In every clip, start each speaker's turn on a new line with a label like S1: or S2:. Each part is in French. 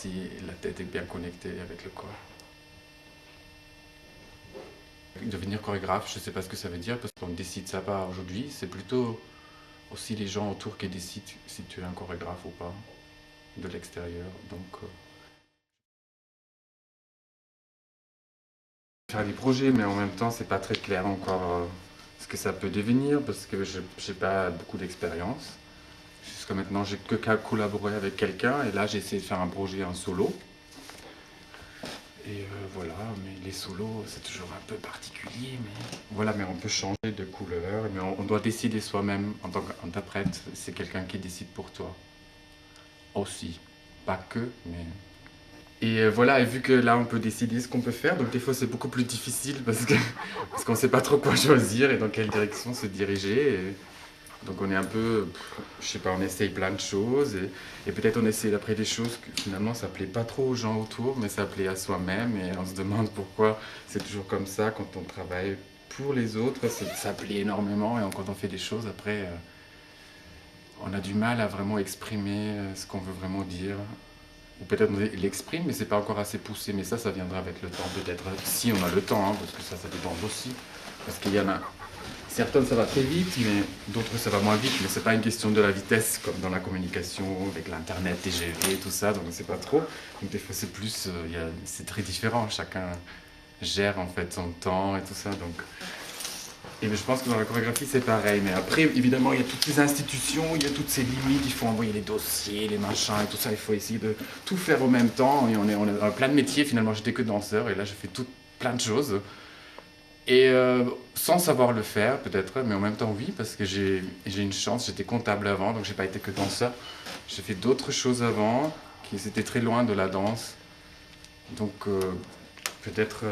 S1: si la tête est bien connectée avec le corps. Devenir chorégraphe, je ne sais pas ce que ça veut dire parce qu'on ne décide ça pas aujourd'hui. C'est plutôt aussi les gens autour qui décident si tu es un chorégraphe ou pas, de l'extérieur. Donc, faire des projets, mais en même temps, c'est pas très clair encore ce que ça peut devenir parce que je n'ai pas beaucoup d'expérience. Jusqu'à maintenant, j'ai que collaboré avec quelqu'un et là, j'ai essayé de faire un projet en solo. Et voilà, mais les solos, c'est toujours un peu particulier, mais voilà, mais on peut changer de couleur, mais on doit décider soi-même en tant qu'interprète. C'est quelqu'un qui décide pour toi. Aussi. Pas que, mais... Et voilà, et vu que là, on peut décider ce qu'on peut faire, donc des fois, c'est beaucoup plus difficile parce qu'on sait pas trop quoi choisir et dans quelle direction se diriger. Donc on est un peu, je sais pas, on essaye plein de choses et peut-être on essaye après des choses que finalement ça plaît pas trop aux gens autour, mais ça plaît à soi-même et on se demande pourquoi c'est toujours comme ça quand on travaille pour les autres, ça plaît énormément et quand on fait des choses après, on a du mal à vraiment exprimer ce qu'on veut vraiment dire. Ou peut-être on l'exprime, mais c'est pas encore assez poussé, mais ça viendra avec le temps peut-être, si on a le temps, hein, parce que ça dépend aussi, parce qu'il y en a... Certaines, ça va très vite, mais d'autres, ça va moins vite. Mais c'est pas une question de la vitesse, comme dans la communication, avec l'Internet, TGV et tout ça, donc c'est pas trop. Donc des fois, c'est plus... c'est très différent. Chacun gère, en fait, son temps et tout ça, donc... Et je pense que dans la chorégraphie, c'est pareil. Mais après, évidemment, il y a toutes ces institutions, il y a toutes ces limites. Il faut envoyer les dossiers, les machins et tout ça. Il faut essayer de tout faire en même temps. Et on est dans plein de métiers. Finalement, j'étais que danseur, et là, je fais plein de choses. Et sans savoir le faire, peut-être, mais en même temps, oui, parce que j'ai une chance, j'étais comptable avant, donc j'ai pas été que danseur. J'ai fait d'autres choses avant, qui étaient très loin de la danse. Donc, peut-être,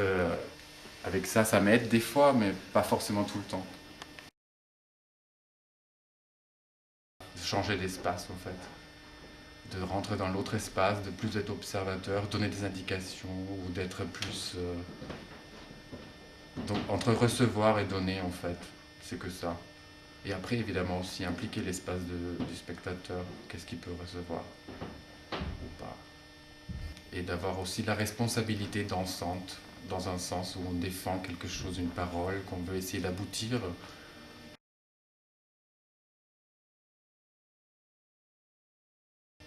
S1: avec ça, ça m'aide des fois, mais pas forcément tout le temps. Changer d'espace, en fait. De rentrer dans l'autre espace, de plus être observateur, donner des indications, ou d'être plus... Donc, entre recevoir et donner, en fait, c'est que ça. Et après, évidemment, aussi impliquer l'espace du spectateur, qu'est-ce qu'il peut recevoir ou pas. Et d'avoir aussi la responsabilité dansante, dans un sens où on défend quelque chose, une parole, qu'on veut essayer d'aboutir.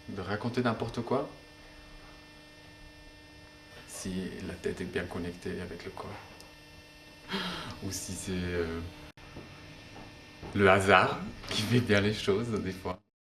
S1: De raconter n'importe quoi, si la tête est bien connectée avec le corps. Ou si c'est le hasard qui fait bien les choses, des fois.